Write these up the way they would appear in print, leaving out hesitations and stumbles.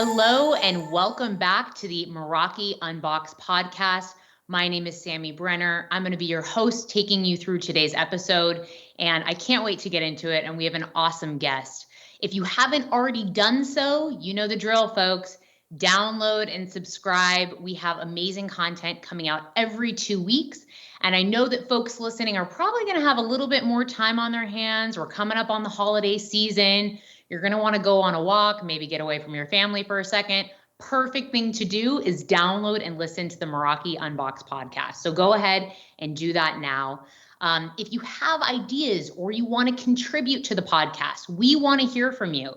Hello and welcome back to the Meraki Unboxed podcast. My name is Sammy Brenner. I'm going to be your host taking you through today's episode, and I can't wait to get into it, and we have an awesome guest. If you haven't already done so, you know the drill, folks. Download and subscribe. We have amazing content coming out every 2 weeks, and I know that folks listening are probably going to have a little bit more time on their hands. We're coming up on the holiday season. You're going to want to go on a walk, maybe get away from your family for a second. Perfect thing to do is download and listen to the Meraki Unboxed podcast. So go ahead and do that now. If you have ideas or you want to contribute to the podcast, we want to hear from you.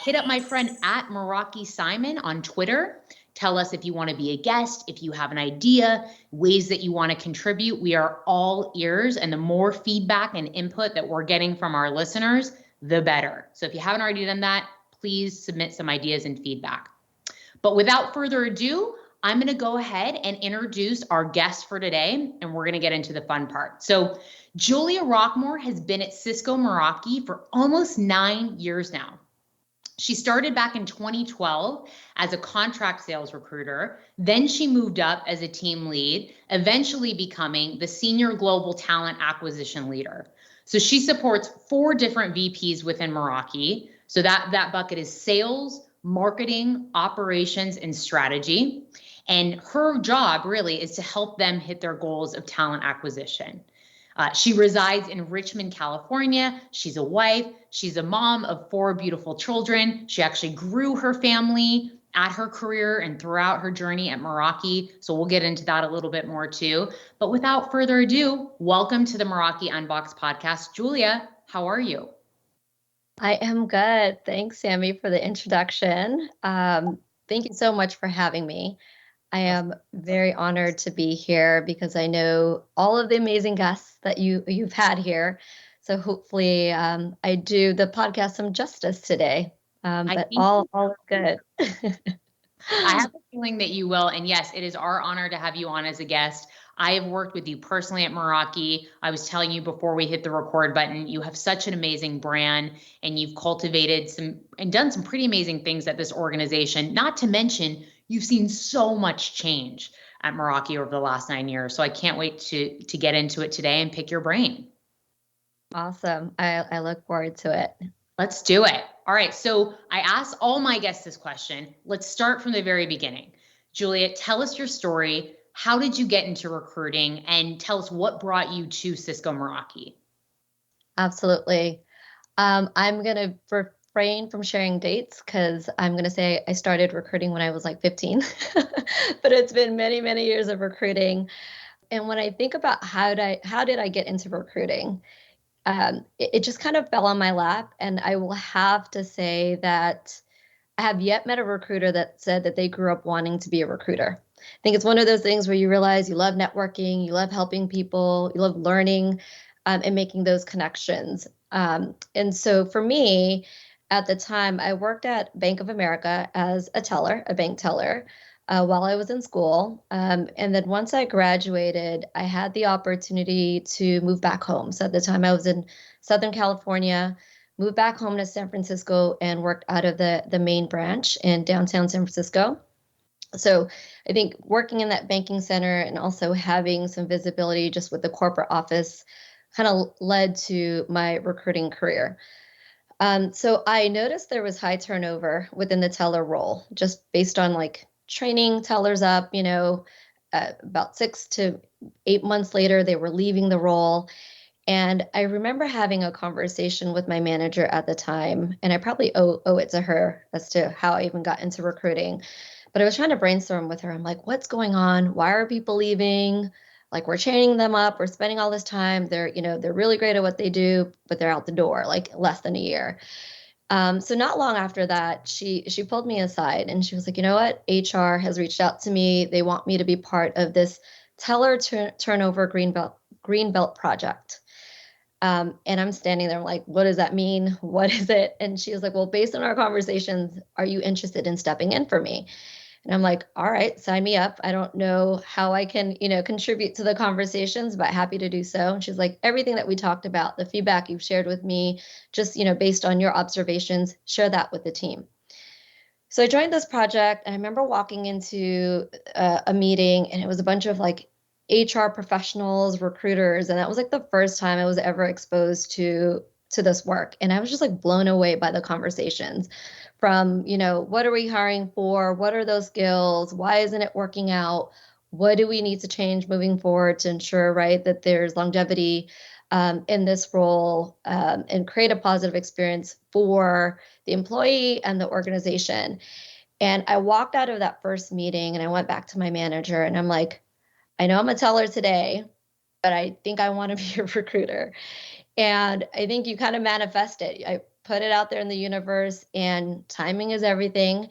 Hit up my friend at Meraki Simon on Twitter. Tell us if you want to be a guest, if you have an idea, ways that you want to contribute. We are all ears, and the more feedback and input that we're getting from our listeners, the better. So if you haven't already done that, please submit some ideas and feedback. But without further ado, I'm going to go ahead and introduce our guest for today, and we're going to get into the fun part. So Julia Roquemore has been at Cisco Meraki for almost 9 years now. She started back in 2012 as a contract sales recruiter. Then she moved up as a team lead, eventually becoming the senior global talent acquisition leader. So she supports 4 different VPs within Meraki. So that bucket is sales, marketing, operations, and strategy. And her job really is to help them hit their goals of talent acquisition. She resides in Richmond, California. She's a wife. She's a mom of 4 beautiful children. She actually grew her family at her career and throughout her journey at Meraki. So we'll get into that a little bit more too. But without further ado, welcome to the Meraki Unboxed podcast. Julia, how are you? I am good. Thanks, Sammy, for the introduction. Thank you so much for having me. I am very honored to be here because I know all of the amazing guests that you've had here. So hopefully I do the podcast some justice today. But all is good. I have a feeling that you will. And yes, it is our honor to have you on as a guest. I have worked with you personally at Meraki. I was telling you before we hit the record button, you have such an amazing brand and you've cultivated some and done some pretty amazing things at this organization. Not to mention, you've seen so much change at Meraki over the last 9 years. So I can't wait to get into it today and pick your brain. Awesome. I look forward to it. Let's do it. All right. So I asked all my guests this question. Let's start from the very beginning. Julia, tell us your story. How did you get into recruiting, and tell us what brought you to Cisco Meraki? Absolutely. I'm going to refrain from sharing dates because I'm going to say I started recruiting when I was like 15, but it's been many, many years of recruiting. And when I think about how did I get into recruiting, it just kind of fell on my lap. And I will have to say that I have yet met a recruiter that said that they grew up wanting to be a recruiter. I think it's one of those things where you realize you love networking, you love helping people, you love learning and making those connections. And so for me, at the time, I worked at Bank of America as a teller, a bank teller, while I was in school. And then once I graduated, I had the opportunity to move back home. So at the time, I was in Southern California, moved back home to San Francisco and worked out of the main branch in downtown San Francisco. So I think working in that banking center and also having some visibility just with the corporate office kind of led to my recruiting career. So I noticed there was high turnover within the teller role, just based on like training tellers up, about 6 to 8 months later, they were leaving the role. And I remember having a conversation with my manager at the time, and I probably owe it to her as to how I even got into recruiting. But I was trying to brainstorm with her. I'm like, what's going on? Why are people leaving? Like, we're training them up. We're spending all this time. They're really great at what they do, but they're out the door like less than a year. So not long after that, she pulled me aside and she was like, you know what? HR has reached out to me. They want me to be part of this teller turnover greenbelt project. And I'm standing there, I'm like, what does that mean? What is it? And she was like, well, based on our conversations, are you interested in stepping in for me? And I'm like, all right, sign me up. I don't know how I can, contribute to the conversations, but happy to do so. And she's like, everything that we talked about, the feedback you've shared with me, just, based on your observations, share that with the team. So I joined this project, and I remember walking into a meeting, and it was a bunch of like HR professionals, recruiters, and that was like the first time I was ever exposed to this work. And I was just like blown away by the conversations from, what are we hiring for? What are those skills? Why isn't it working out? What do we need to change moving forward to ensure, right, that there's longevity in this role, and create a positive experience for the employee and the organization. And I walked out of that first meeting and I went back to my manager and I'm like, I know I'm a teller today, but I think I want to be a recruiter. And I think you kind of manifest it. I put it out there in the universe, and timing is everything.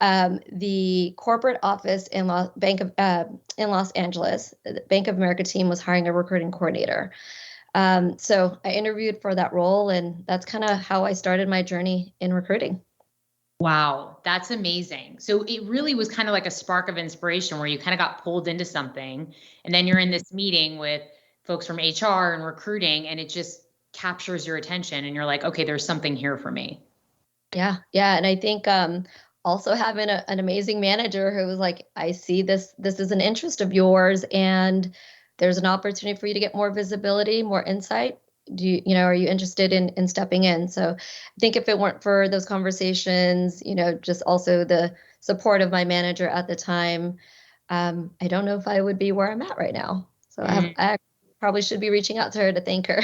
The corporate office in in Los Angeles, the Bank of America team was hiring a recruiting coordinator. So I interviewed for that role, and that's kind of how I started my journey in recruiting. Wow, that's amazing. So it really was kind of like a spark of inspiration where you kind of got pulled into something, and then you're in this meeting with folks from HR and recruiting, and it just captures your attention, and you're like, okay, there's something here for me. Yeah, yeah, and I think also having an amazing manager who was like, I see this is an interest of yours, and there's an opportunity for you to get more visibility, more insight. Are you interested in stepping in? So I think if it weren't for those conversations, just also the support of my manager at the time, I don't know if I would be where I'm at right now. So I probably should be reaching out to her to thank her.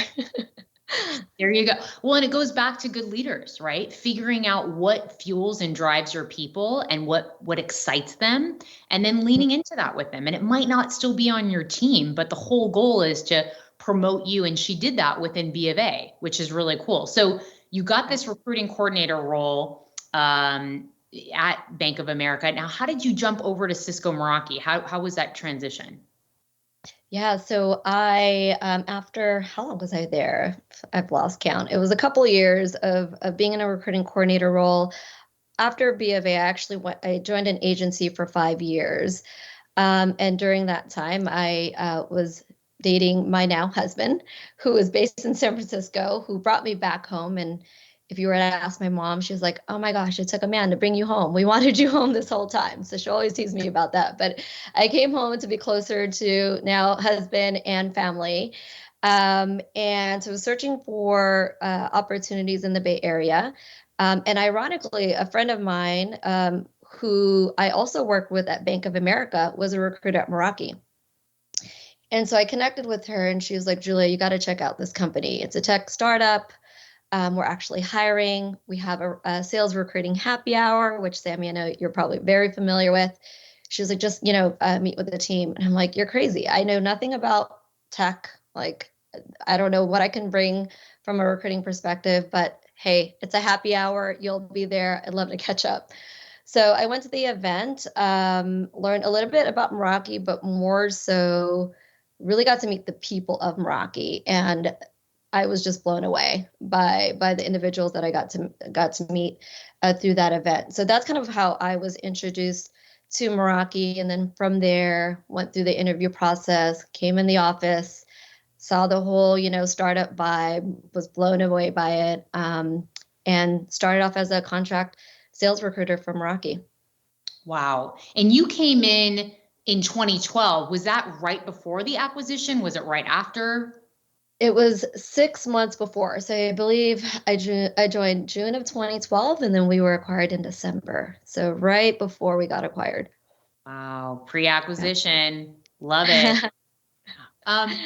There you go. Well, and it goes back to good leaders, right? Figuring out what fuels and drives your people and what excites them, and then leaning into that with them. And it might not still be on your team, but the whole goal is to promote you. And she did that within B of A, which is really cool. So you got this recruiting coordinator role at Bank of America. Now, how did you jump over to Cisco Meraki? How was that transition? Yeah, so I after how long was I there? I've lost count. It was a couple of years of being in a recruiting coordinator role. After B of A, I joined an agency for 5 years. And during that time, I was dating my now husband, who is based in San Francisco, who brought me back home. And if you were to ask my mom, she was like, "Oh my gosh, it took a man to bring you home. We wanted you home this whole time." So she always teased me about that. But I came home to be closer to now husband and family. And so I was searching for opportunities in the Bay Area. And ironically, a friend of mine who I also worked with at Bank of America was a recruiter at Meraki. And so I connected with her, and she was like, "Julia, you got to check out this company. It's a tech startup. We're actually hiring. We have a sales recruiting happy hour," which, Sammy, I know you're probably very familiar with. She was like, "Just, meet with the team." And I'm like, "You're crazy. I know nothing about tech. Like, I don't know what I can bring from a recruiting perspective, but hey, it's a happy hour. You'll be there. I'd love to catch up." So I went to the event, learned a little bit about Meraki, but more so really got to meet the people of Meraki. And I was just blown away by the individuals that I got to meet through that event. So that's kind of how I was introduced to Meraki, and then from there went through the interview process, came in the office, saw the whole startup vibe, was blown away by it, and started off as a contract sales recruiter for Meraki. Wow. And you came in 2012. Was that right before the acquisition? Was it right after? It was 6 months before. So I believe I joined June of 2012, and then we were acquired in December. So right before we got acquired. Wow. Pre-acquisition. Love it.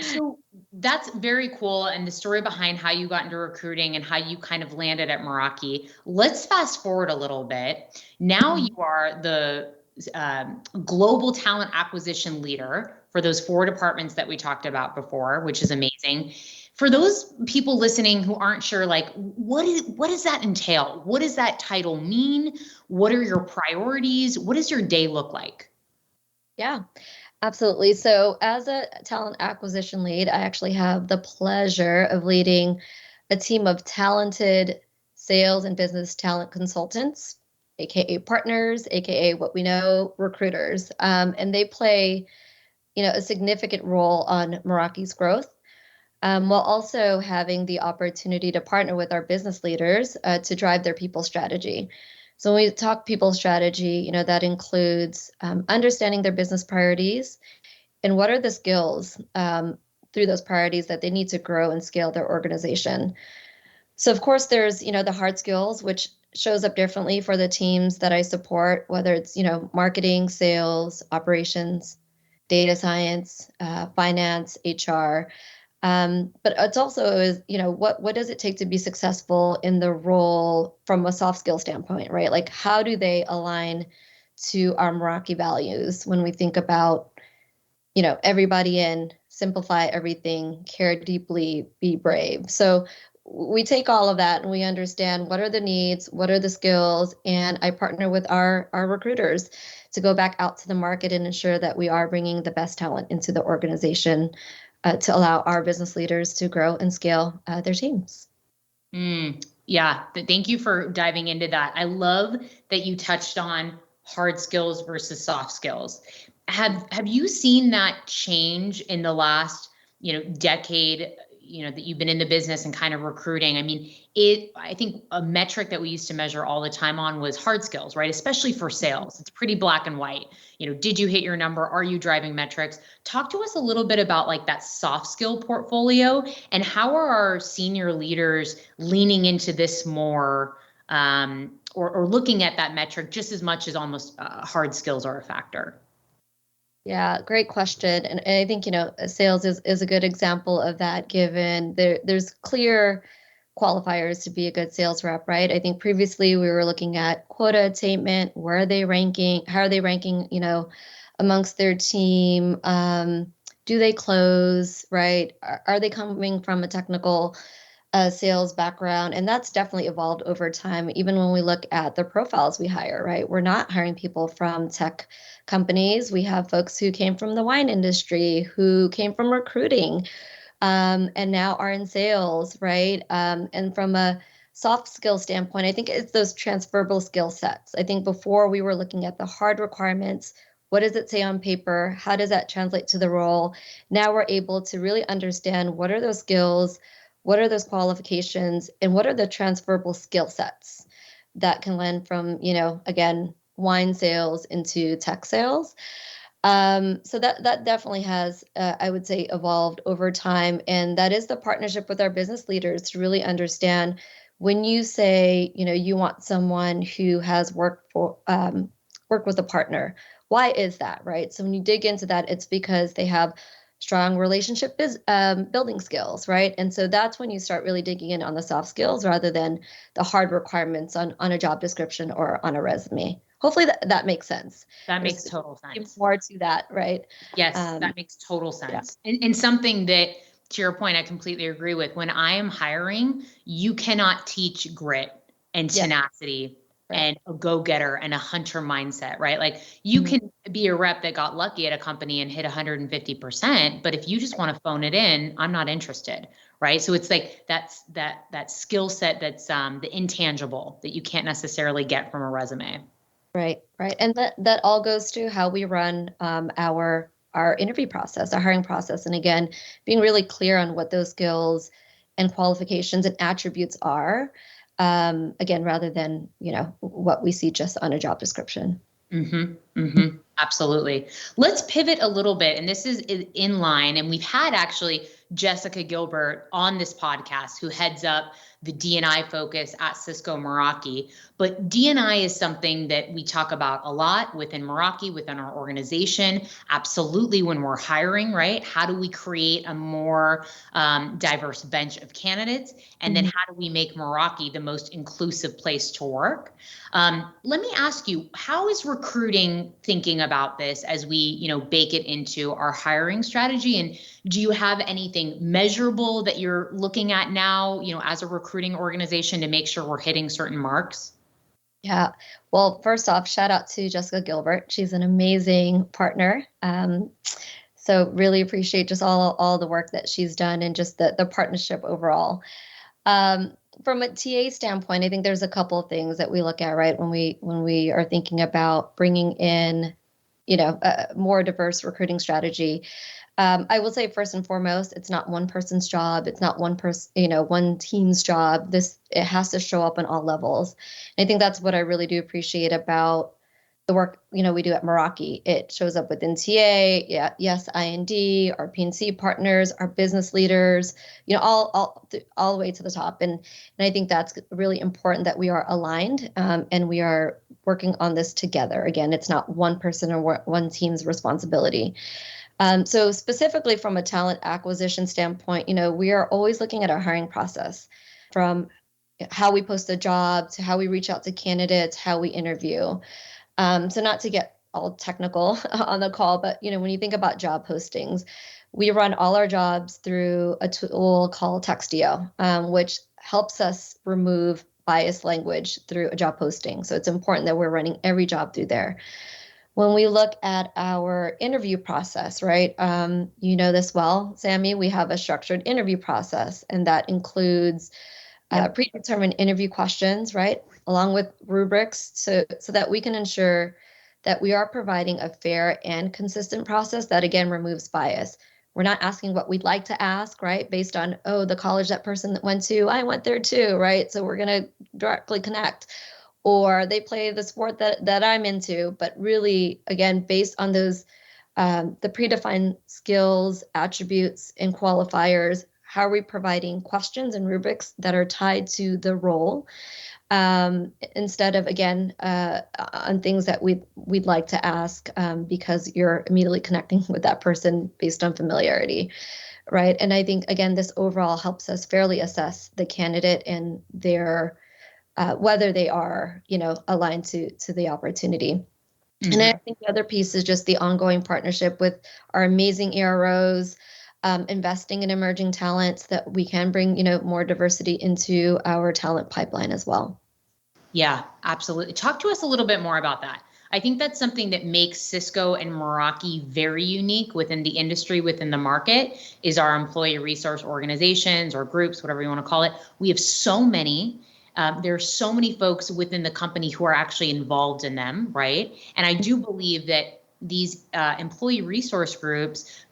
So that's very cool. And the story behind how you got into recruiting and how you kind of landed at Meraki. Let's fast forward a little bit. Now you are the global talent acquisition leader for those 4 departments that we talked about before, which is amazing. For those people listening who aren't sure, like, what does that entail? What does that title mean? What are your priorities? What does your day look like? Yeah, absolutely. So as a talent acquisition lead, I actually have the pleasure of leading a team of talented sales and business talent consultants, aka partners, aka what we know recruiters, and they play a significant role on Meraki's growth, while also having the opportunity to partner with our business leaders to drive their people strategy. So when we talk people strategy, that includes understanding their business priorities and what are the skills through those priorities that they need to grow and scale their organization. So of course there's, the hard skills, which shows up differently for the teams that I support, whether it's, marketing, sales, operations, data science, finance, HR. But it's also what does it take to be successful in the role from a soft skill standpoint, right? Like how do they align to our Meraki values when we think about, everybody in, simplify everything, care deeply, be brave. So we take all of that and we understand what are the needs, what are the skills, and I partner with our recruiters to go back out to the market and ensure that we are bringing the best talent into the organization to allow our business leaders to grow and scale their teams. Yeah, thank you for diving into that. I love that you touched on hard skills versus soft skills. Have you seen that change in the last, decade, that you've been in the business and kind of recruiting? I mean, I think a metric that we used to measure all the time on was hard skills, right? Especially for sales. It's pretty black and white. Did you hit your number? Are you driving metrics? Talk to us a little bit about like that soft skill portfolio and how are our senior leaders leaning into this more, or looking at that metric just as much as almost hard skills are a factor? Yeah, great question. And I think, sales is a good example of that, given there's clear qualifiers to be a good sales rep, right? I think previously we were looking at quota attainment, where are they ranking? How are they ranking, amongst their team? Do they close, right? Are they coming from a technical sales background? And that's definitely evolved over time. Even when we look at the profiles we hire, right? We're not hiring people from tech companies. We have folks who came from the wine industry, who came from recruiting, and now are in sales, right? And from a soft skill standpoint, I think it's those transferable skill sets. I think before we were looking at the hard requirements. What does it say on paper? How does that translate to the role? Now we're able to really understand what are those skills, what are those qualifications, and what are the transferable skill sets that can lend from, again, wine sales into tech sales. So that definitely has, I would say, evolved over time. And that is the partnership with our business leaders to really understand when you say, you want someone who has worked with a partner. Why is that, right? So when you dig into that, it's because they have strong relationship building skills, right? And so that's when you start really digging in on the soft skills rather than the hard requirements on a job description or on a resume. Hopefully that makes sense. That makes total sense. More to that, right? Yes, that makes total sense. Yeah. And something that, to your point, I completely agree with. When I am hiring, you cannot teach grit and tenacity and a go-getter and a hunter mindset, right? Like you can be a rep that got lucky at a company and hit 150%, but if you just want to phone it in, I'm not interested, right? So it's like that skill set that's the intangible that you can't necessarily get from a resume. Right. And that all goes to how we run our interview process, our hiring process. And again, being really clear on what those skills and qualifications and attributes are, again, rather than, what we see just on a job description. Absolutely. Let's pivot a little bit. And this is in line. And we've had actually Jessica Gilbert on this podcast who heads up the D&I focus at Cisco Meraki. But D&I is something that we talk about a lot within Meraki, within our organization. Absolutely, when we're hiring, right? How do we create a more diverse bench of candidates? And then how do we make Meraki the most inclusive place to work? Let me ask you, how is recruiting thinking about this as we, bake it into our hiring strategy? And do you have anything measurable that you're looking at now, as a recruiting organization to make sure we're hitting certain marks? Yeah. Well, first off, shout out to Jessica Gilbert. She's an amazing partner. So really appreciate just all the work that she's done and just the partnership overall. From a TA standpoint, I think there's a couple of things that we look at, right, when we are thinking about bringing in more diverse recruiting strategy. I will say first and foremost, it's not one person's job. It's not one person, one team's job. It has to show up on all levels. And I think that's what I really do appreciate about the work, we do at Meraki. It shows up within TA, yeah, yes, IND, our PNC partners, our business leaders, all the way to the top. And I think that's really important that we are aligned, and we are working on this together. Again, it's not one person or one team's responsibility. So specifically from a talent acquisition standpoint, we are always looking at our hiring process, from how we post a job to how we reach out to candidates, how we interview. So not to get all technical on the call, but when you think about job postings, we run all our jobs through a tool called Textio, which helps us remove biased language through a job posting. So it's important that we're running every job through there. When we look at our interview process, right? You know this well, Sammy, we have a structured interview process, and that includes predetermined interview questions, right? Along with rubrics, so that we can ensure that we are providing a fair and consistent process that, again, removes bias. We're not asking what we'd like to ask, right? Based on, the college that person that went to, I went there too, right? So we're going to directly connect. Or they play the sport that I'm into, but really, again, based on those, the predefined skills, attributes, and qualifiers, how are we providing questions and rubrics that are tied to the role, instead of, again, on things that we'd like to ask, because you're immediately connecting with that person based on familiarity, right? And I think, again, this overall helps us fairly assess the candidate and their whether they are, aligned to the opportunity. Mm-hmm. And I think the other piece is just the ongoing partnership with our amazing EROs, investing in emerging talents that we can bring, more diversity into our talent pipeline as well. Yeah, absolutely. Talk to us a little bit more about that. I think that's something that makes Cisco and Meraki very unique within the industry, within the market, is our employee resource organizations or groups, whatever you want to call it. We have so many. There are so many folks within the company who are actually involved in them, right? And I do believe that these employee resource groups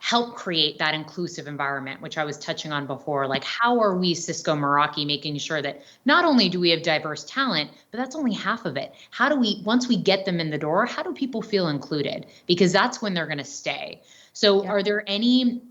help create that inclusive environment, which I was touching on before. Like, how are we, Cisco Meraki, making sure that not only do we have diverse talent, but that's only half of it. How do we, once we get them in the door, how do people feel included? Because that's when they're going to stay. So Are there any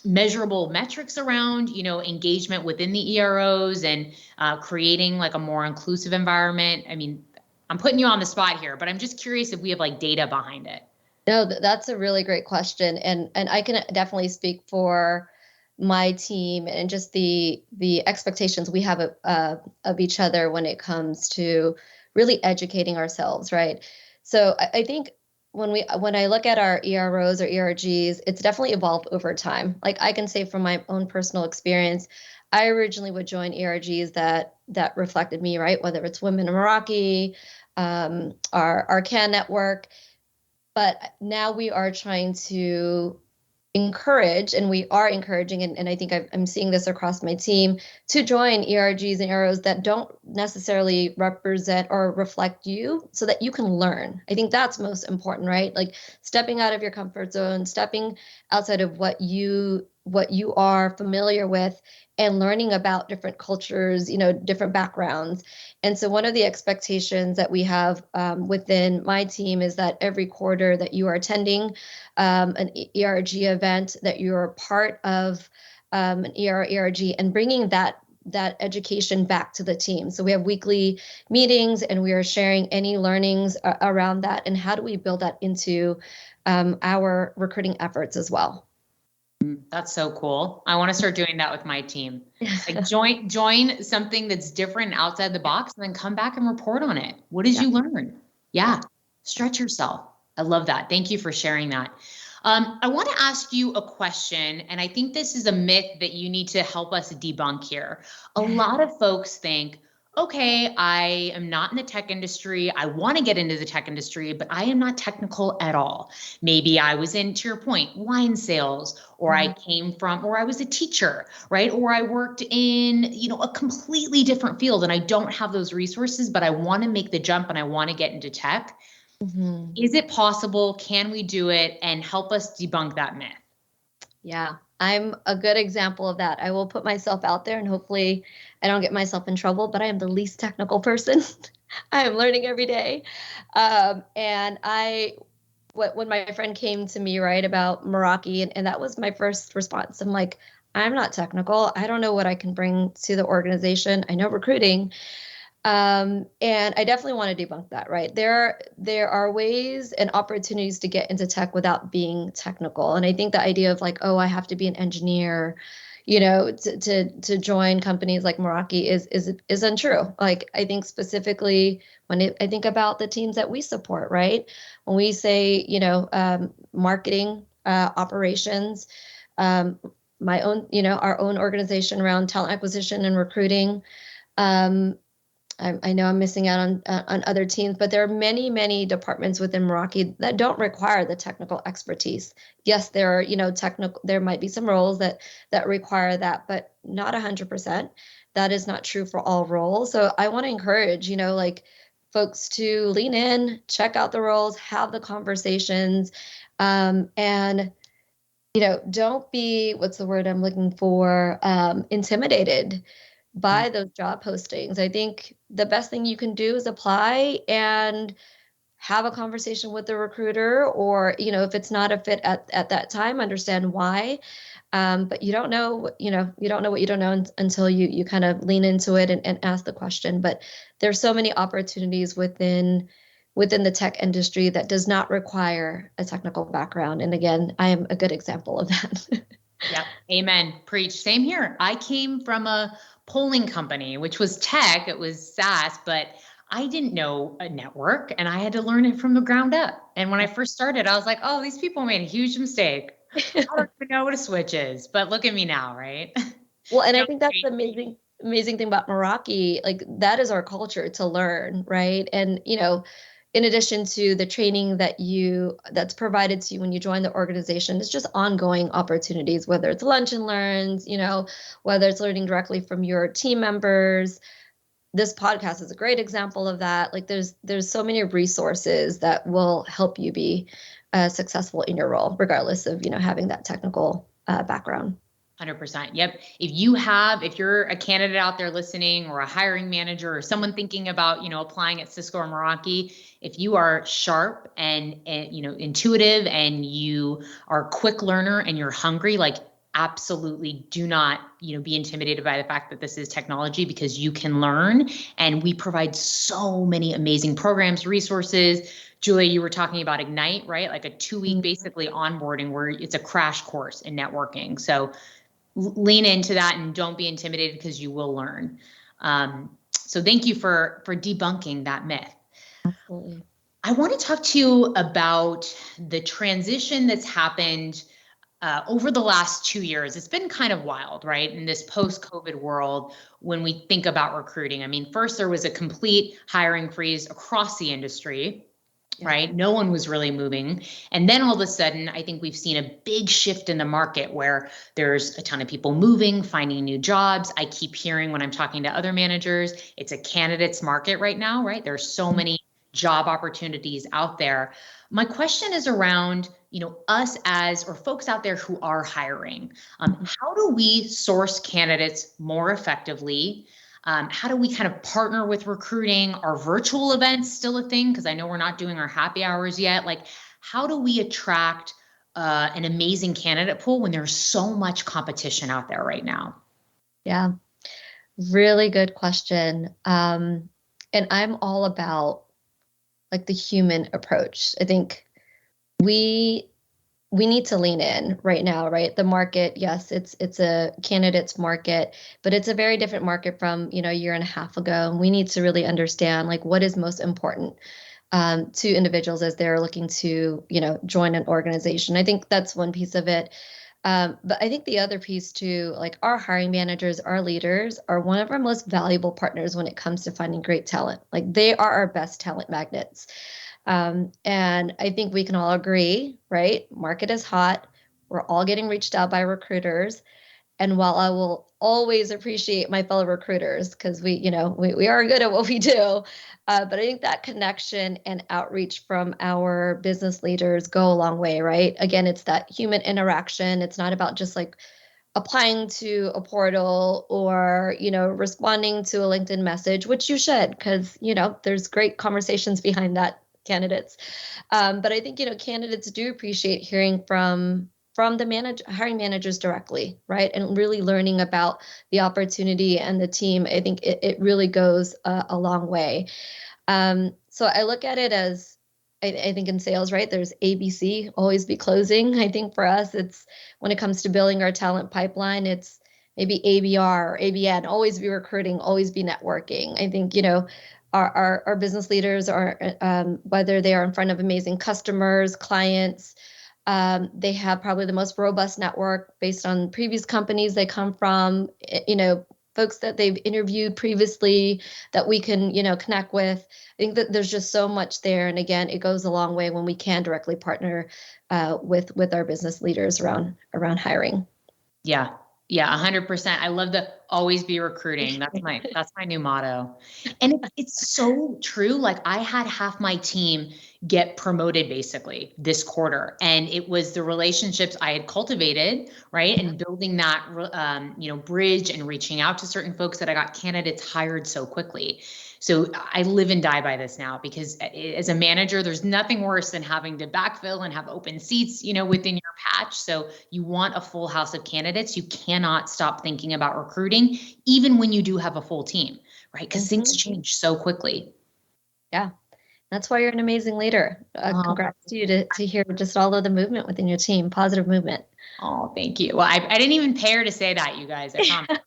measurable metrics around, engagement within the EROs and creating like a more inclusive environment? I mean, I'm putting you on the spot here, but I'm just curious if we have like data behind it. No, that's a really great question. And I can definitely speak for my team and just the expectations we have of each other when it comes to really educating ourselves, right? So I think when I look at our EROs or ERGs, it's definitely evolved over time. Like, I can say from my own personal experience, I originally would join ERGs that reflected me, right? Whether it's Women in Meraki, our CAN network. But now we are trying to encourage, and we are encouraging, and I think I'm seeing this across my team, to join ERGs and EROs that don't necessarily represent or reflect you, so that you can learn. I think that's most important, right? Like, stepping out of your comfort zone, stepping outside of what you are familiar with, and learning about different cultures, different backgrounds. And so one of the expectations that we have within my team is that every quarter that you are attending an ERG event, that you're part of an ERG, and bringing that education back to the team. So we have weekly meetings, and we are sharing any learnings around that, and how do we build that into our recruiting efforts as well. That's so cool. I want to start doing that with my team. Like, join something that's different outside the box, and then come back and report on it. What did you learn? Yeah. Stretch yourself. I love that. Thank you for sharing that. I want to ask you a question, and I think this is a myth that you need to help us debunk here. A lot of folks think, okay, I am not in the tech industry. I want to get into the tech industry, but I am not technical at all. Maybe I was in, to your point, wine sales, or I came from, or I was a teacher, right? Or I worked in, a completely different field, and I don't have those resources, but I want to make the jump and I want to get into tech. Mhm. Is it possible? Can we do it? And help us debunk that myth. Yeah, I'm a good example of that. I will put myself out there and hopefully I don't get myself in trouble, but I am the least technical person. I am learning every day. And when my friend came to me, right, about Meraki, and that was my first response. I'm like, I'm not technical. I don't know what I can bring to the organization. I know recruiting, and I definitely want to debunk that, right? There are ways and opportunities to get into tech without being technical. And I think the idea of like, oh, I have to be an engineer, to join companies like Meraki is untrue. Like I think specifically I think about the teams that we support, right? When we say, marketing, operations, um, my own, our own organization around talent acquisition and recruiting. Um, I know I'm missing out on other teams, but there are many, many departments within Meraki that don't require the technical expertise. Yes, there are, technical. There might be some roles that require that, but not 100%. That is not true for all roles. So I want to encourage, like folks to lean in, check out the roles, have the conversations, and don't be, what's the word I'm looking for, intimidated by those job postings. I think the best thing you can do is apply and have a conversation with the recruiter, or, if it's not a fit at that time, understand why. But you don't know, you don't know what you don't know until you kind of lean into it and ask the question. But there's so many opportunities within the tech industry that does not require a technical background. And again, I am a good example of that. Yep. Amen. Preach. Same here. I came from a polling company, which was tech. It was SaaS, but I didn't know a network and I had to learn it from the ground up. And when I first started, I was like, oh, these people made a huge mistake. I don't even know what a switch is, but look at me now, right? Well, and I No, think that's the great. amazing thing about Meraki. Like that is our culture to learn, right? And in addition to the training that's provided to you when you join the organization, it's just ongoing opportunities, whether it's lunch and learns, whether it's learning directly from your team members. This podcast is a great example of that. Like there's so many resources that will help you be successful in your role, regardless of having that technical background. 100%. Yep. If you're a candidate out there listening or a hiring manager or someone thinking about, applying at Cisco or Meraki, if you are sharp and intuitive and you are a quick learner and you're hungry, like absolutely do not, be intimidated by the fact that this is technology because you can learn. And we provide so many amazing programs, resources. Julia, you were talking about Ignite, right? Like a 2-week basically onboarding where it's a crash course in networking. So lean into that and don't be intimidated because you will learn. So thank you for debunking that myth. Absolutely. I want to talk to you about the transition that's happened over the last 2 years. It's been kind of wild, right? In this post-COVID world, when we think about recruiting. I mean, first there was a complete hiring freeze across the industry. Yeah. Right? No one was really moving. And then all of a sudden, I think we've seen a big shift in the market where there's a ton of people moving, finding new jobs. I keep hearing when I'm talking to other managers, it's a candidates market right now, right? There's so many job opportunities out there. My question is around, us as, or folks out there who are hiring. How do we source candidates more effectively? How do we kind of partner with recruiting? Are virtual events still a thing? Because I know we're not doing our happy hours yet. Like, how do we attract an amazing candidate pool when there's so much competition out there right now? Yeah, really good question. And I'm all about like the human approach. I think we we need to lean in right now, right? The market, yes, it's a candidates market, but it's a very different market from, a year and a half ago. And we need to really understand like what is most important to individuals as they're looking to, join an organization. I think that's one piece of it. But I think the other piece too, like our hiring managers, our leaders are one of our most valuable partners when it comes to finding great talent. Like they are our best talent magnets. And I think we can all agree, right? Market is hot. We're all getting reached out by recruiters. And while I will always appreciate my fellow recruiters because we are good at what we do, but I think that connection and outreach from our business leaders go a long way, right? Again, it's that human interaction. It's not about just like applying to a portal or responding to a LinkedIn message, which you should, because there's great conversations behind that, candidates. But I think candidates do appreciate hearing from the hiring managers directly, right? And really learning about the opportunity and the team. I think it really goes a long way. So I look at it as, I think in sales, right? There's ABC, always be closing. I think for us, it's when it comes to building our talent pipeline, it's maybe ABR or ABN, always be recruiting, always be networking. I think, our business leaders are, whether they are in front of amazing customers, clients, they have probably the most robust network based on previous companies they come from, folks that they've interviewed previously that we can, connect with. I think that there's just so much there. And again, it goes a long way when we can directly partner with our business leaders around hiring. Yeah. Yeah, 100%. I love the always be recruiting. That's my new motto. And it's so true. Like I had half my team get promoted basically this quarter, and it was the relationships I had cultivated, right? And building that bridge and reaching out to certain folks that I got candidates hired so quickly. So I live and die by this now, because as a manager, there's nothing worse than having to backfill and have open seats, within your patch. So you want a full house of candidates. You cannot stop thinking about recruiting, even when you do have a full team, right? Because things change so quickly. Yeah. That's why you're an amazing leader. Congrats to you to hear just all of the movement within your team, positive movement. Oh, thank you. Well, I didn't even pay her to say that, you guys. I promise.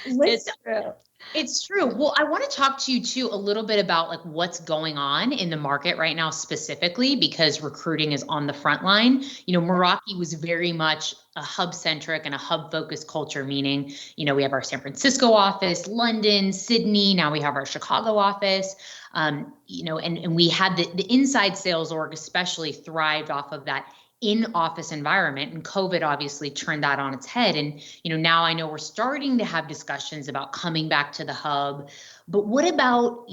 It's true. It's true. Well, I want to talk to you too a little bit about like what's going on in the market right now, specifically because recruiting is on the front line. Meraki was very much a hub centric and a hub focused culture, meaning, we have our San Francisco office, London, Sydney. Now we have our Chicago office. And we had the inside sales org especially thrived off of that in-office environment, and COVID obviously turned that on its head. And now I know we're starting to have discussions about coming back to the hub. But what about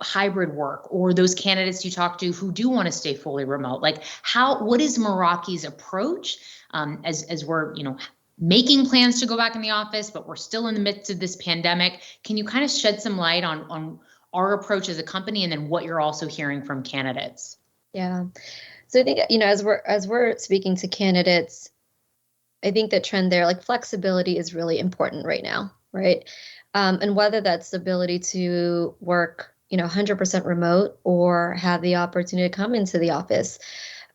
hybrid work, or those candidates you talk to who do want to stay fully remote? Like what is Meraki's approach as we're making plans to go back in the office, but we're still in the midst of this pandemic? Can you kind of shed some light on our approach as a company, and then what you're also hearing from candidates? Yeah. So I think, as we're speaking to candidates, I think the trend there, like flexibility is really important right now, right? And whether that's the ability to work, 100% remote or have the opportunity to come into the office.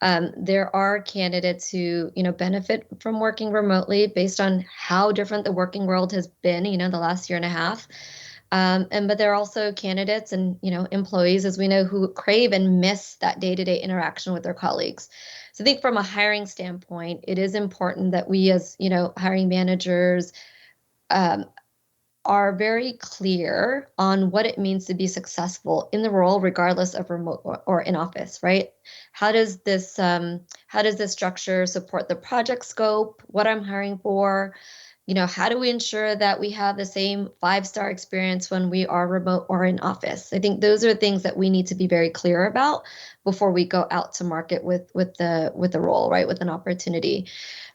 There are candidates who, benefit from working remotely based on how different the working world has been, the last year and a half. But there are also candidates and employees, as we know, who crave and miss that day-to-day interaction with their colleagues. So I think from a hiring standpoint, it is important that we, as hiring managers, are very clear on what it means to be successful in the role, regardless of remote or in office, right? How does this structure support the project scope, what I'm hiring for? How do we ensure that we have the same 5-star experience when we are remote or in office? I think those are things that we need to be very clear about before we go out to market with the role, right? With an opportunity.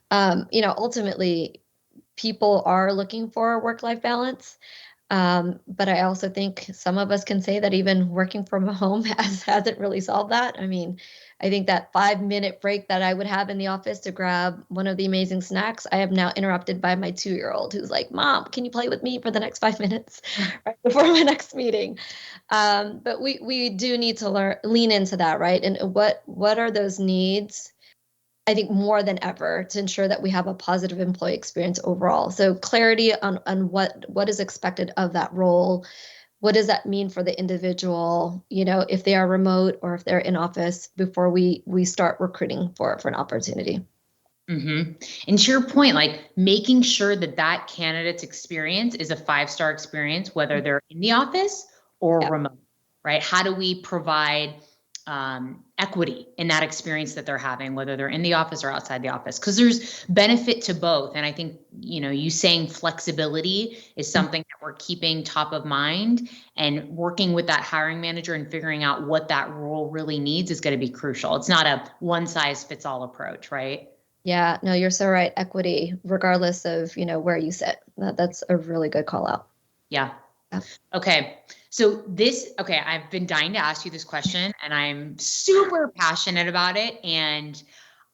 Ultimately, people are looking for a work-life balance. But I also think some of us can say that even working from home hasn't really solved that. I mean, I think that 5-minute break that I would have in the office to grab one of the amazing snacks, I am now interrupted by my 2-year-old who's like, "Mom, can you play with me for the next 5 minutes right before my next meeting?" But we do need to lean into that, right? And what are those needs? I think more than ever, to ensure that we have a positive employee experience overall. So clarity on what is expected of that role. What does that mean for the individual, if they are remote or if they're in office, before we start recruiting for an opportunity. Mm-hmm. And to your point, like making sure that candidate's experience is a 5-star experience, whether they're in the office or remote, right? How do we provide equity in that experience that they're having, whether they're in the office or outside the office, because there's benefit to both. And I think, you saying flexibility is something that we're keeping top of mind, and working with that hiring manager and figuring out what that role really needs is going to be crucial. It's not a one size fits all approach, right? Yeah, no, you're so right. Equity, regardless of, where you sit. That's a really good call out. Yeah. Yeah. Okay. So I've been dying to ask you this question, and I'm super passionate about it. And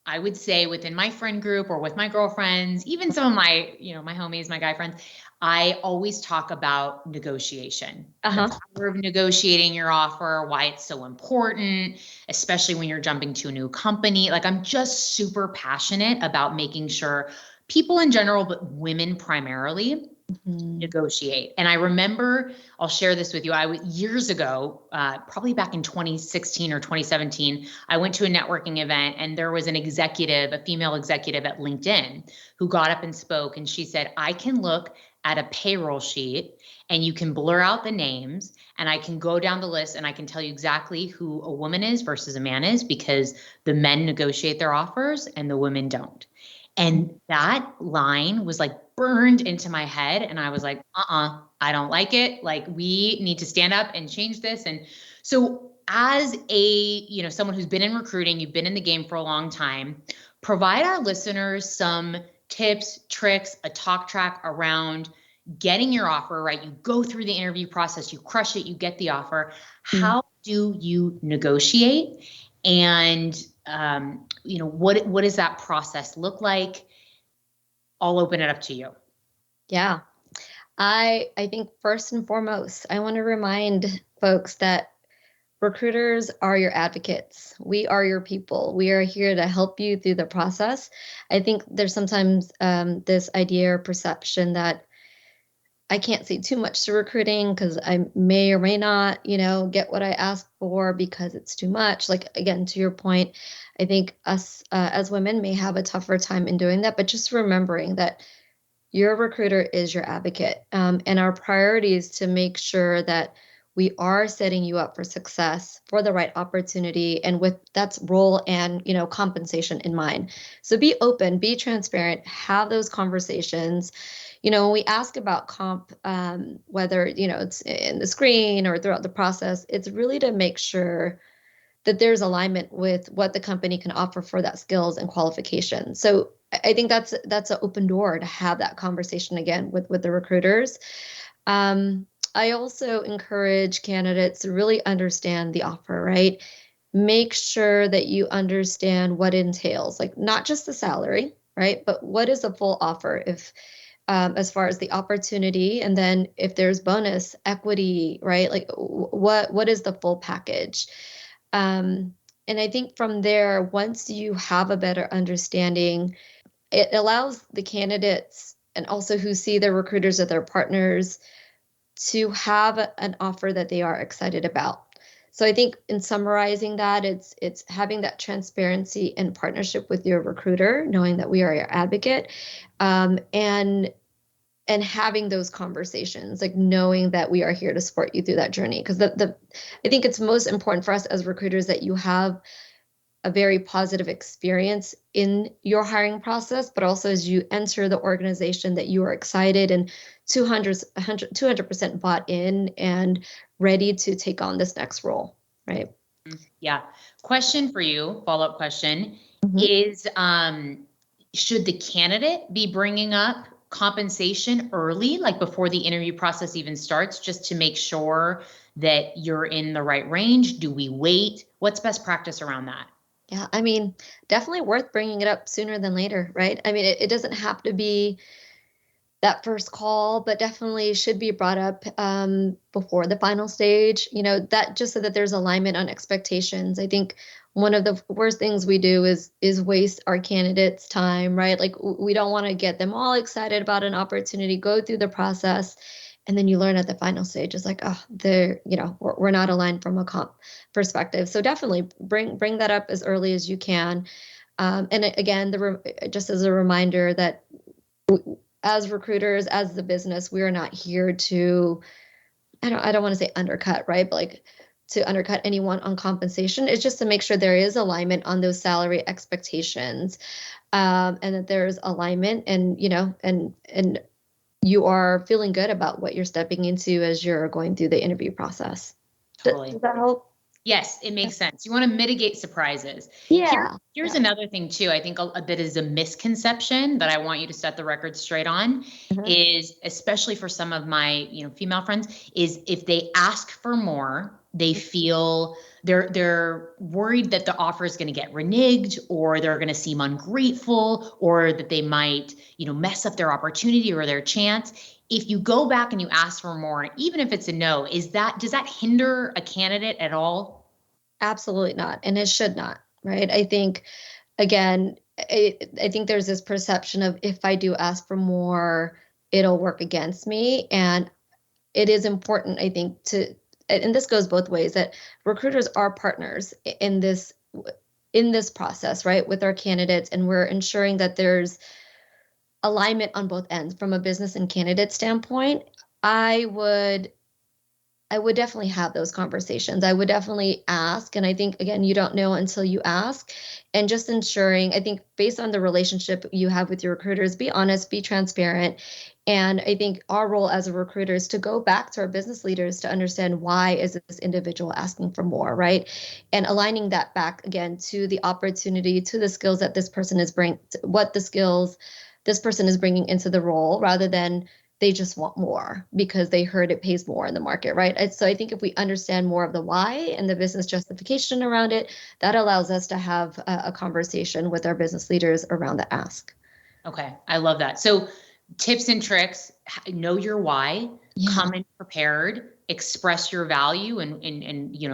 I would say within my friend group or with my girlfriends, even some of my, my homies, my guy friends, I always talk about negotiation, the power of negotiating your offer, why it's so important, especially when you're jumping to a new company. Like, I'm just super passionate about making sure people in general, but women primarily, negotiate. And I remember, I'll share this with you. Years ago, probably back in 2016 or 2017, I went to a networking event, and there was a female executive at LinkedIn, who got up and spoke. And she said, I can look at a payroll sheet and you can blur out the names, and I can go down the list and I can tell you exactly who a woman is versus a man is, because the men negotiate their offers and the women don't. And that line was like burned into my head. And I was like, I don't like it. Like, we need to stand up and change this. And so, as someone who's been in recruiting, you've been in the game for a long time, provide our listeners some tips, tricks, a talk track around getting your offer, right? You go through the interview process, you crush it, you get the offer. How do you negotiate? And what does that process look like? I'll open it up to you. Yeah. I think first and foremost, I want to remind folks that recruiters are your advocates. We are your people. We are here to help you through the process. I think there's sometimes this idea or perception that I can't say too much to recruiting because I may or may not, get what I ask for because it's too much. Like, again, to your point, I think us as women may have a tougher time in doing that, but just remembering that your recruiter is your advocate. And our priority is to make sure that we are setting you up for success for the right opportunity, and with that's role and compensation in mind. So be open, be transparent, have those conversations. When we ask about comp, whether it's in the screen or throughout the process, it's really to make sure that there's alignment with what the company can offer for that skills and qualifications. So I think that's an open door to have that conversation again with the recruiters. I also encourage candidates to really understand the offer, right? Make sure that you understand what entails, like not just the salary, right? But what is a full offer, if as far as the opportunity, and then if there's bonus, equity, right? Like what is the full package? And I think from there, once you have a better understanding, it allows the candidates and also who see their recruiters as their partners to have an offer that they are excited about. So I think in summarizing that, it's having that transparency and partnership with your recruiter, knowing that we are your advocate, and having those conversations, like knowing that we are here to support you through that journey. Because I think it's most important for us as recruiters that you have a very positive experience in your hiring process, but also as you enter the organization that you are excited and 200% bought in and ready to take on this next role, right? Yeah. Question for you, follow-up question, is should the candidate be bringing up compensation early, like before the interview process even starts, just to make sure that you're in the right range? Do we wait? What's best practice around that? Yeah, I mean, definitely worth bringing it up sooner than later, right? I mean, it doesn't have to be that first call, but definitely should be brought up before the final stage, that just so that there's alignment on expectations. I think one of the worst things we do is waste our candidates' time, right? Like, we don't want to get them all excited about an opportunity, go through the process, and then you learn at the final stage, it's like, oh, we're not aligned from a comp perspective. So definitely bring that up as early as you can. And again, just as a reminder that as recruiters, as the business, we are not here to, I don't want to say undercut, right? But like, to undercut anyone on compensation. It's just to make sure there is alignment on those salary expectations, and that there's alignment, and and you are feeling good about what you're stepping into as you're going through the interview process. Totally. Does that help? Yes, it makes sense. You want to mitigate surprises. Yeah. Here's another thing too. I think a bit is a misconception that I want you to set the record straight on, is especially for some of my, female friends, is if they ask for more, they feel they're worried that the offer is going to get reneged, or they're going to seem ungrateful, or that they might, mess up their opportunity or their chance. If you go back and you ask for more, even if it's a no, does that hinder a candidate at all? Absolutely not. And it should not, right? I think, again, I think there's this perception of, if I do ask for more, it'll work against me. And it is important, I think, and this goes both ways, that recruiters are partners in this process, right, with our candidates, and we're ensuring that there's alignment on both ends. From a business and candidate standpoint, I would definitely have those conversations. I would definitely ask. And I think, again, you don't know until you ask. And just ensuring, I think, based on the relationship you have with your recruiters, be honest, be transparent. And I think our role as a recruiter is to go back to our business leaders to understand, why is this individual asking for more, right? And aligning that back again to the opportunity, to the skills that this person is what the skills this person is bringing into the role, rather than they just want more because they heard it pays more in the market, right? So I think if we understand more of the why and the business justification around it, that allows us to have a conversation with our business leaders around the ask. Okay, I love that. So tips and tricks: know your why, come in prepared, express your value, and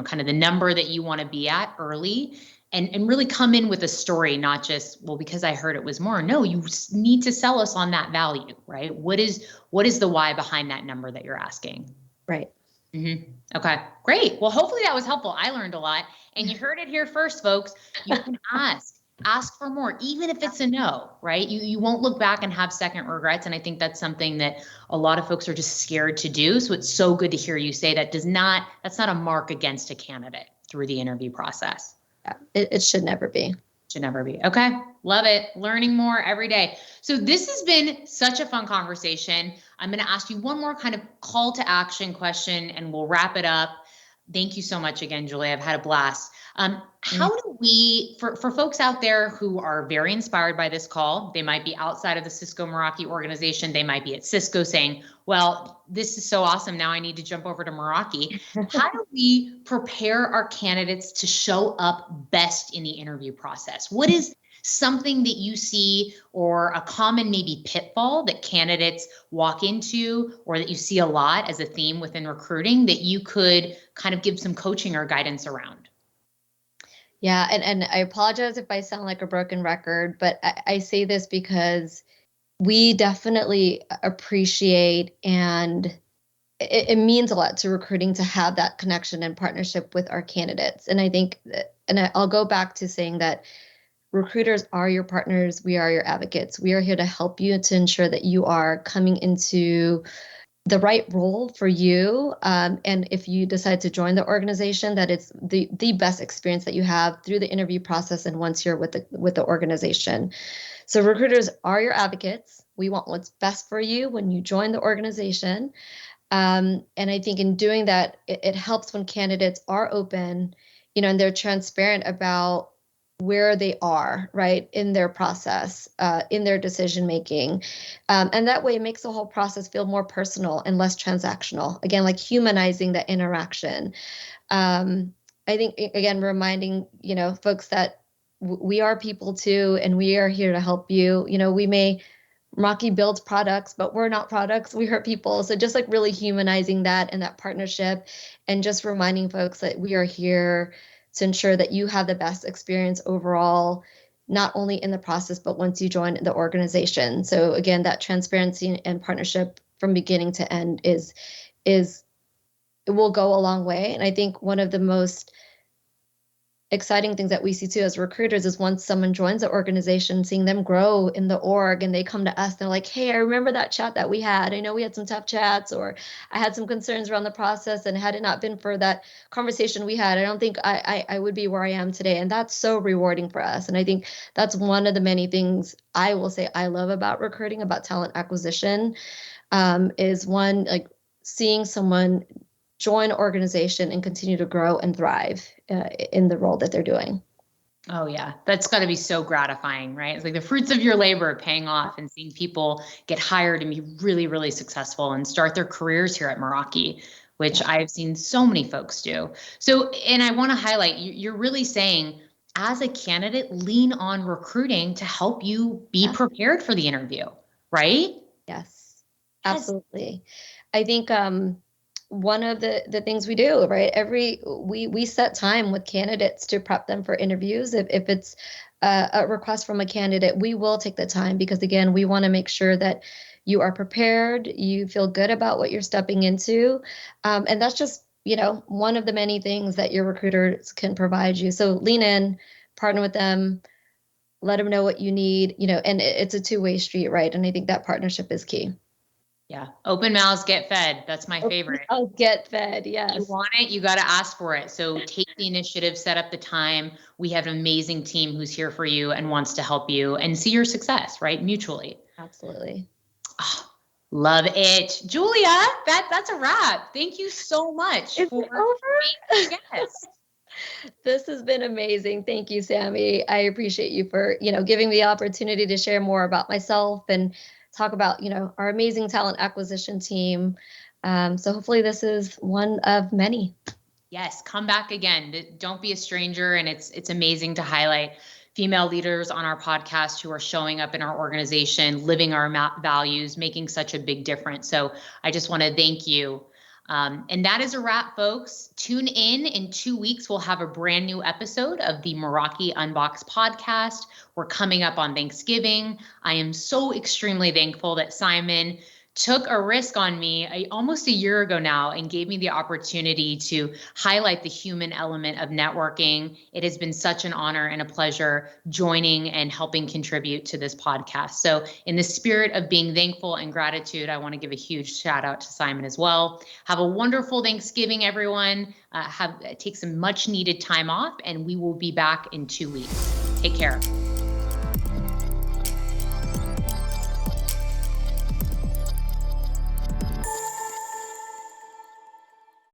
kind of the number that you want to be at early, and really come in with a story, not just, well, because I heard it was more. No, you need to sell us on that value, right? What is the why behind that number that you're asking? Right. Okay, great. Well, hopefully that was helpful. I learned a lot, and you heard it here first, folks. You can ask for more, even if it's a no, right? You won't look back and have second regrets. And I think that's something that a lot of folks are just scared to do. So it's so good to hear you say that's not a mark against a candidate through the interview process. Yeah, it should never be. Should never be. Okay. Love it. Learning more every day. So this has been such a fun conversation. I'm going to ask you one more kind of call to action question, and we'll wrap it up. Thank you so much again, Julia. I've had a blast. How do we, for folks out there who are very inspired by this call, they might be outside of the Cisco Meraki organization. They might be at Cisco saying, well, this is so awesome. Now I need to jump over to Meraki. How do we prepare our candidates to show up best in the interview process? What is something that you see, or a common maybe pitfall that candidates walk into, or that you see a lot as a theme within recruiting, that you could kind of give some coaching or guidance around? Yeah, and I apologize if I sound like a broken record, but I say this because we definitely appreciate, and it means a lot to recruiting to have that connection and partnership with our candidates. And I think, I'll go back to saying that recruiters are your partners. We are your advocates. We are here to help you, to ensure that you are coming into the right role for you. And if you decide to join the organization, that it's the best experience that you have through the interview process and once you're with the organization. So recruiters are your advocates. We want what's best for you when you join the organization. And I think in doing that, it helps when candidates are open, and they're transparent about where they are, right, in their process, in their decision making. And that way it makes the whole process feel more personal and less transactional. Again, like humanizing that interaction. I think, again, reminding, folks that we are people too, and we are here to help you. Meraki builds products, but we're not products. We are people. So just like really humanizing that and that partnership, and just reminding folks that we are here to ensure that you have the best experience overall, not only in the process, but once you join the organization. So again, that transparency and partnership from beginning to end it will go a long way. And I think one of the most exciting things that we see too as recruiters is once someone joins the organization, seeing them grow in the org and they come to us, they're like, hey, I remember that chat that we had. I know we had some tough chats, or I had some concerns around the process, and had it not been for that conversation we had, I don't think I would be where I am today. And that's so rewarding for us. And I think that's one of the many things I will say I love about recruiting, about talent acquisition, is one, like seeing someone join an organization and continue to grow and thrive in the role that they're doing. Oh yeah, that's got to be so gratifying, right? It's like the fruits of your labor paying off, and seeing people get hired and be really, really successful and start their careers here at Meraki, which I've seen so many folks do. So, and I want to highlight, you're really saying, as a candidate, lean on recruiting to help you be prepared for the interview, right? Yes, absolutely. I think one of the things we do, right? We set time with candidates to prep them for interviews. If it's a request from a candidate, we will take the time, because again, we want to make sure that you are prepared, you feel good about what you're stepping into, and that's just one of the many things that your recruiters can provide you. So lean in, partner with them, let them know what you need, and it's a two-way street, right? And I think that partnership is key. Yeah. Open mouths get fed. That's my favorite. I'll get fed. Yes. You want it, you got to ask for it. So take the initiative, set up the time. We have an amazing team who's here for you and wants to help you and see your success, right? Mutually. Absolutely. Oh, love it. Julia, that's a wrap. Thank you so much Is for it over? being a guest. This has been amazing. Thank you, Sammy. I appreciate you for, giving me the opportunity to share more about myself and talk about, our amazing talent acquisition team. So hopefully this is one of many. Yes, come back again. Don't be a stranger. And it's amazing to highlight female leaders on our podcast who are showing up in our organization, living our values, making such a big difference. So I just want to thank you. And that is a wrap, folks. Tune in 2 weeks. We'll have a brand new episode of the Meraki Unboxed podcast. We're coming up on Thanksgiving. I am so extremely thankful that Simon took a risk on me almost a year ago now and gave me the opportunity to highlight the human element of networking. It has been such an honor and a pleasure joining and helping contribute to this podcast. So in the spirit of being thankful and gratitude, I want to give a huge shout out to Simon as well. Have a wonderful Thanksgiving, everyone. Take some much needed time off, and we will be back in 2 weeks. Take care.